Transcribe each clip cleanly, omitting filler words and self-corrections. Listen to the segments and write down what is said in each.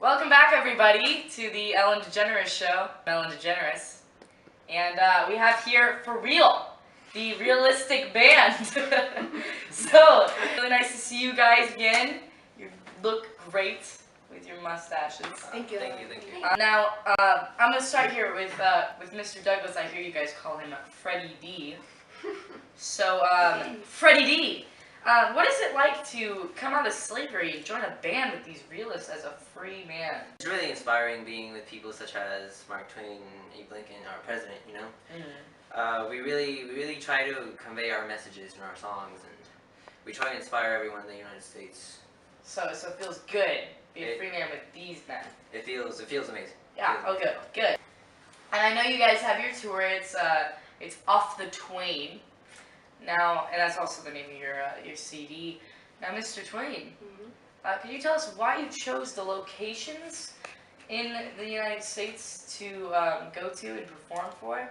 Welcome back, everybody, to the Ellen DeGeneres show, Ellen DeGeneres. And we have here, for real, the realistic band. So, really nice to see you guys again. You look great with your mustaches. Thank you. Thank you. Now, I'm going to start here with Mr. Douglas. I hear you guys call him Freddie D. So, Freddie D, what is it like to come out of slavery and join a band with these realists as a free man? It's really inspiring being with people such as Mark Twain, Abe Lincoln, our president, you know? We really try to convey our messages in our songs, and we try to inspire everyone in the United States. So it feels good being a free man with these men. It feels amazing. Yeah, good. And I know you guys have your tour, it's Off the Twain. Now, and that's also the name of your CD. Now, Mr. Twain, can you tell us why you chose the locations in the United States to go to and perform for,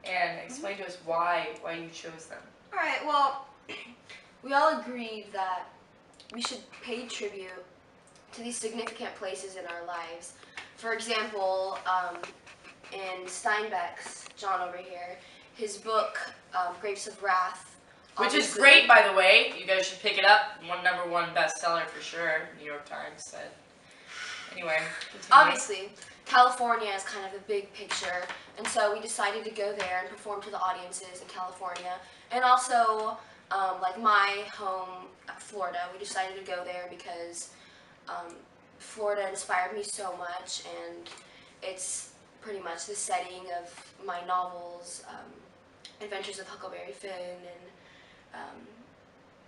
and explain to us why you chose them? All right. Well, we all agreed that we should pay tribute to these significant places in our lives. For example, in Steinbeck's, John over here, his book, Grapes of Wrath. Which is great, by the way. You guys should pick it up. #1 bestseller for sure, New York Times said. Anyway, continue. Obviously, California is kind of the big picture, and so we decided to go there and perform to the audiences in California. And also, like my home, Florida, we decided to go there because Florida inspired me so much, and it's pretty much the setting of my novels, Adventures of Huckleberry Finn and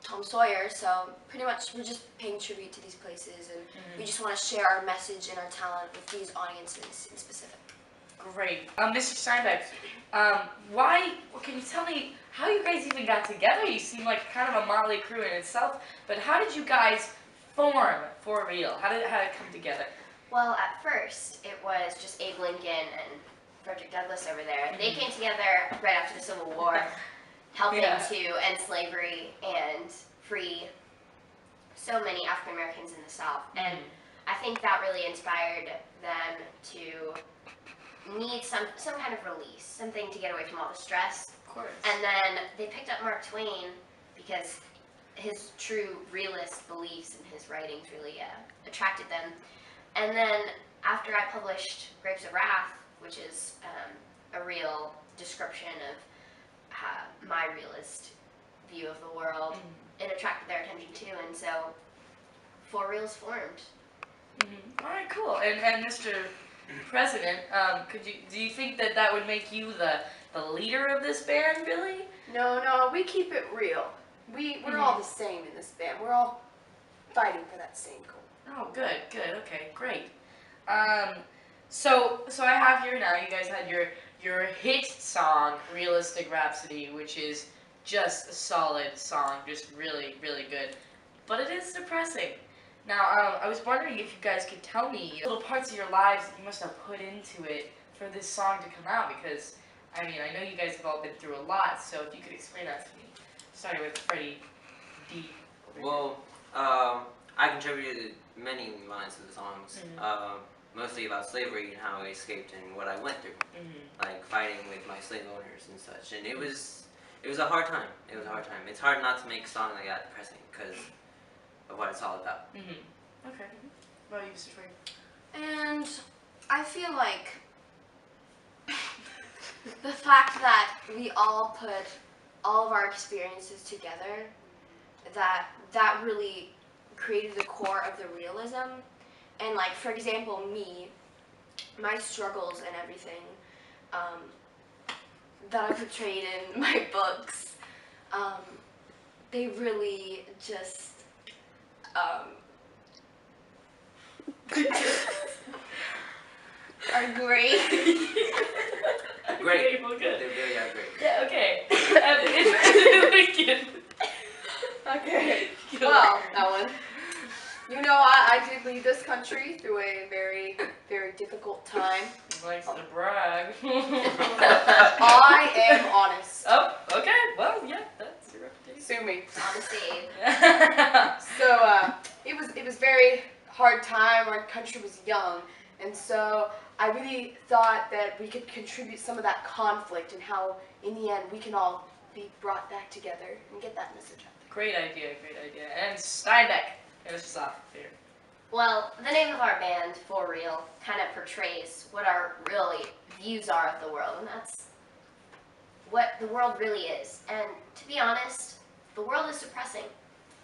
Tom Sawyer. So pretty much we're just paying tribute to these places, and we just want to share our message and our talent with these audiences in specific. Great. Mr. Steinbeck, can you tell me how you guys even got together? You seem like kind of a motley crew in itself, but how did you guys form for real? How did it come together? Well, at first, it was just Abe Lincoln and Frederick Douglass over there. They came together right after the Civil War, helping to end slavery and free so many African Americans in the South. And I think that really inspired them to need some kind of release, something to get away from all the stress. Of course. And then they picked up Mark Twain because his true realist beliefs and his writings really attracted them. And then after I published Grapes of Wrath, which is a real description of my realist view of the world, it attracted their attention too, and so For Real's formed. All right, cool. And Mr. President, do you think that would make you the leader of this band, really? No, we keep it real. We're all the same in this band. We're all fighting for that same goal. Oh, good. Okay, great. So I have here now, you guys had your hit song, Realistic Rhapsody, which is just a solid song, just really good. But it is depressing. Now, I was wondering if you guys could tell me little parts of your lives that you must have put into it for this song to come out, because, I mean, I know you guys have all been through a lot, so if you could explain that to me. Starting with Freddie D. Well, I contributed many lines to the songs, mostly about slavery and how I escaped and what I went through, like fighting with my slave owners and such. And it was a hard time. It's hard not to make a song like that depressing because of what it's all about. Okay. What about you, Mr. Twain? And I feel like the fact that we all put all of our experiences together, that really created the core of the realism. And like, for example, my struggles and everything that I portrayed in my books, they really just are great. Great. Well, good. They really are great. Yeah, okay. Lincoln. Okay. Well, Ellen, you know I did lead this country through a very, very difficult time. He likes to brag. I am honest. Oh, okay. Well, yeah, that's your reputation. Sue me. Honesty. So it was very hard time. Our country was young, and so I really thought that we could contribute some of that conflict and how, in the end, we can all be brought back together and get that message out there. Great idea, great idea. And Steinbeck, finish us off here. Well, the name of our band, For Real, kind of portrays what our really views are of the world, and that's what the world really is. And to be honest, the world is depressing.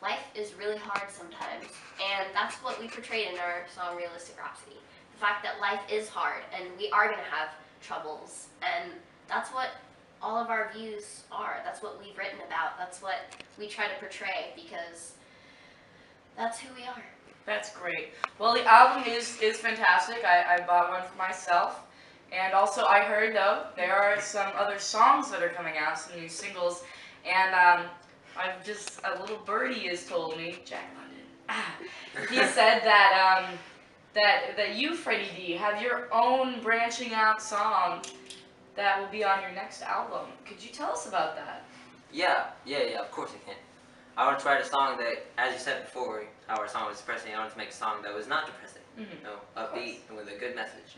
Life is really hard sometimes, and that's what we portrayed in our song Realistic Rhapsody. The fact that life is hard, and we are going to have troubles, and that's what all of our views are. That's what we've written about. That's what we try to portray, because that's who we are. That's great. Well, the album is fantastic. I bought one for myself. And also I heard, though, there are some other songs that are coming out, some new singles. And I've just, a little birdie has told me, Jack London, he said that, that you, Freddie D, have your own branching out song that will be on your next album. Could you tell us about that? Yeah, of course I can. I want to write a song that, as you said before, how our song was depressing, I wanted to make a song that was not depressing, upbeat and with a good message,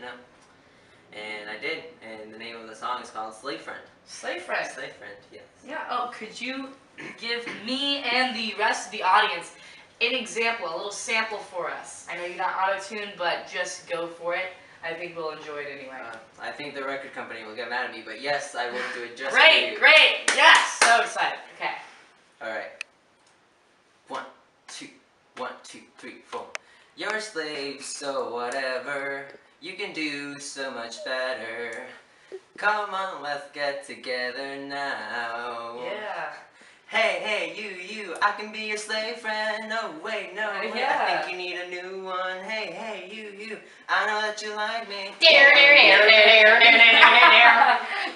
And I did, and the name of the song is called Slave Friend. Slave Friend. Slave Friend, yes. Yeah, oh, could you give me and the rest of the audience an example, a little sample for us? I know you're not auto-tuned, but just go for it. I think we'll enjoy it anyway. I think the record company will get mad at me, but yes, I will do it just for Great, you. great, yes, so excited. Okay. Alright. 1, 2, 1, 2, 3, 4. You're a slave, so whatever. You can do so much better. Come on, let's get together now. Yeah. Hey, you, I can be your slave friend. No, wait, no, wait. Yeah. I think you need a new one. Hey, you, I know that you like me.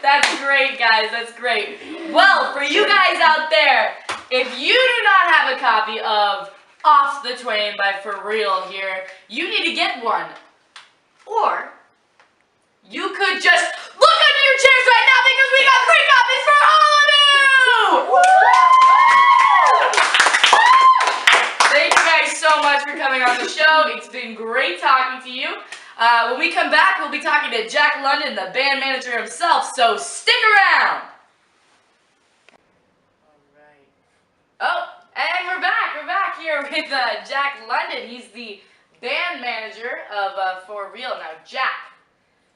That's great, guys, that's great. Well, for you guys out there, if you do not have a copy of Off the Twain by For Real here, you need to get one. Or you could just look under your chairs right now because we got free copies for all of you! Thank you guys so much for coming on the show. It's been great talking to you. When we come back, we'll be talking to Jack London, the band manager himself, so stick around! Alright. Oh, and we're back here with Jack London. He's the band manager of For Real. Now, Jack,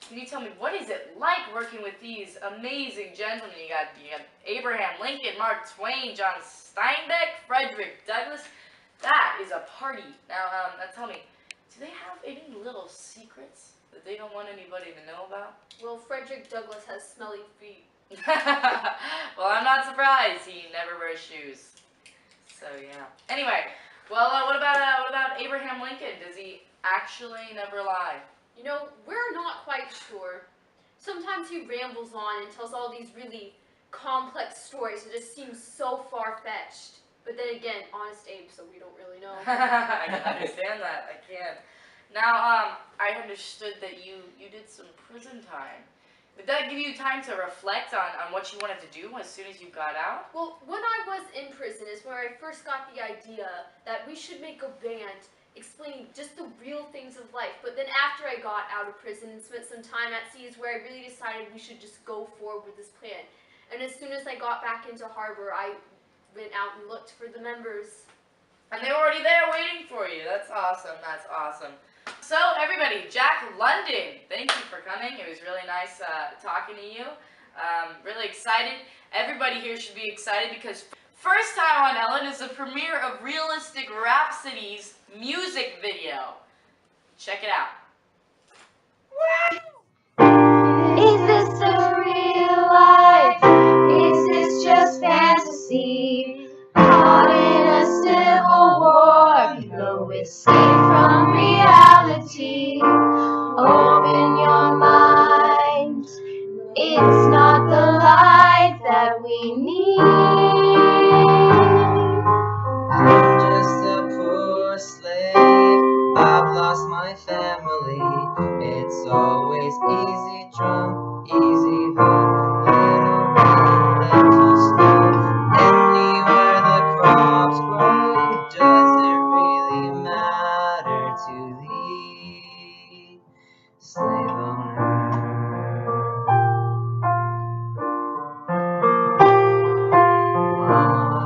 can you tell me, what is it like working with these amazing gentlemen? You got Abraham Lincoln, Mark Twain, John Steinbeck, Frederick Douglass. That is a party. Now, tell me, do they have any little secrets that they don't want anybody to know about? Well, Frederick Douglass has smelly feet. Well, I'm not surprised. He never wears shoes. So, yeah. Anyway, well, what about Abraham Lincoln? Does he actually never lie? You know, we're not quite sure. Sometimes he rambles on and tells all these really complex stories that just seem so far-fetched. But then again, honest Abe, so we don't really know. I can understand that. I can. Now, I understood that you did some prison time. Did that give you time to reflect on what you wanted to do as soon as you got out? Well, when I was in prison is where I first got the idea that we should make a band explaining just the real things of life. But then after I got out of prison and spent some time at sea is where I really decided we should just go forward with this plan. And as soon as I got back into harbor, I went out and looked for the members. And they were already there waiting for you. That's awesome. That's awesome. So, everybody, Jack London, thank you for coming. It was really nice talking to you. Really excited. Everybody here should be excited because first time on Ellen is the premiere of Realistic Rhapsody's music video. Check it out. Is this a real life? Is this just fantasy? Caught in a civil war, no escape from reality. Open your mind. It's not the life that we need. I'm just a poor slave. I've lost my family. It's always easy drum, easy hope, little rain, little snow. Anywhere the crops grow, does it really matter to the slave owner. Mama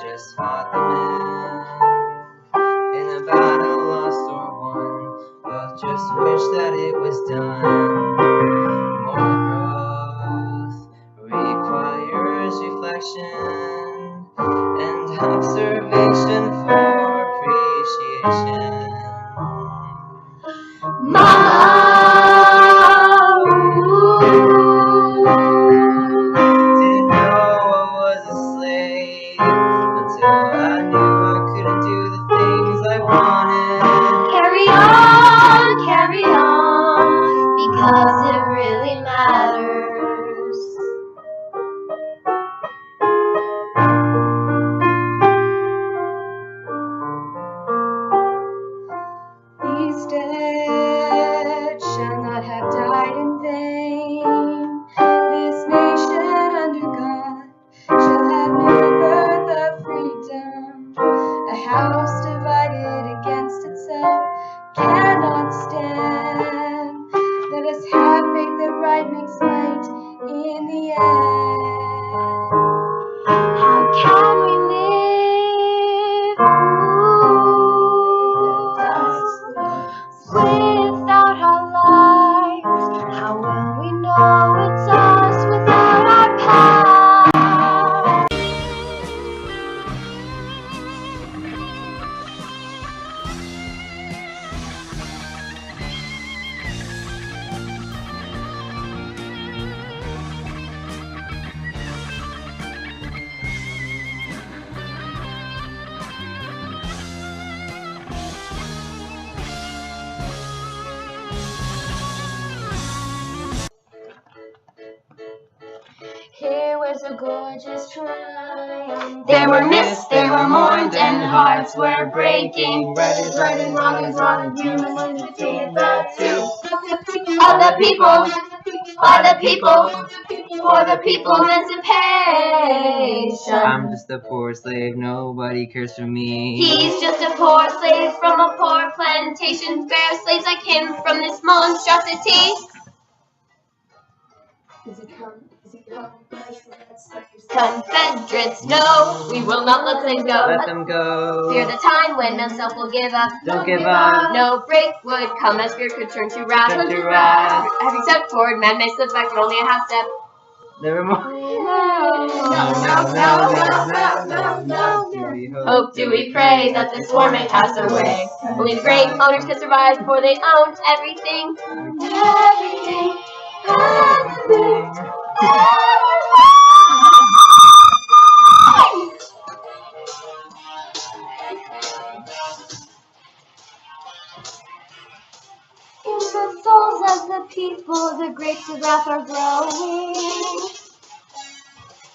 just fought the man in a battle lost or won. Both just wish that it was done. More growth requires reflection and observation for appreciation. Didn't know I was a slave until I knew I couldn't do the things I wanted. Carry on, because it really matters. These dead shall not have died in vain. This nation under God shall have new birth of freedom. A house divided against itself cannot stand. Let us have faith that right makes right in the end. How can we live without our lives? How will we know it's us without our past? Here was a gorgeous triumph. They were missed, they were mourned, and hearts were breaking. Right is right and wrong is wrong, and human between the two. Of the people, by the people, for the people, emancipation. I'm just a poor slave, nobody cares for me. He's just a poor slave from a poor plantation. Fair slaves like him from this monstrosity. Confederates, no, we will not let slaves go. Let them go. Fear the time when no self will give up. Don't give up. No break would come as fear could turn to wrath. Turn to wrath. Having stepped forward, man may slip back, but only a half step. Nevermore. No. Hope do we pray that this war may pass away. Only the great owners can survive, for they own everything. Everything. In the souls of the people, the grapes of wrath are growing.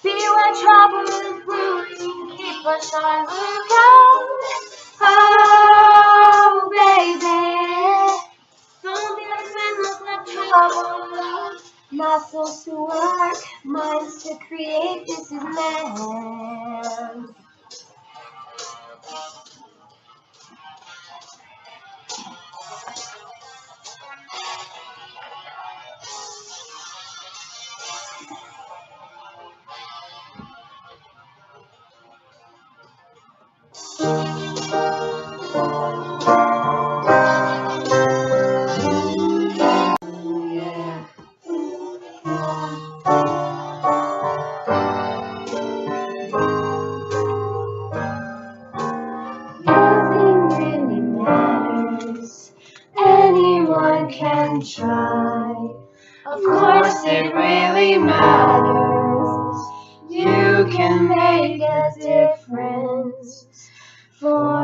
Beware trouble is brewing, keep a sharp lookout. Oh, baby, don't be like men, look like trouble. Muscles to work, minds to create, this is man. Nothing really matters. Anyone can try. Of course it really matters. You can make a difference for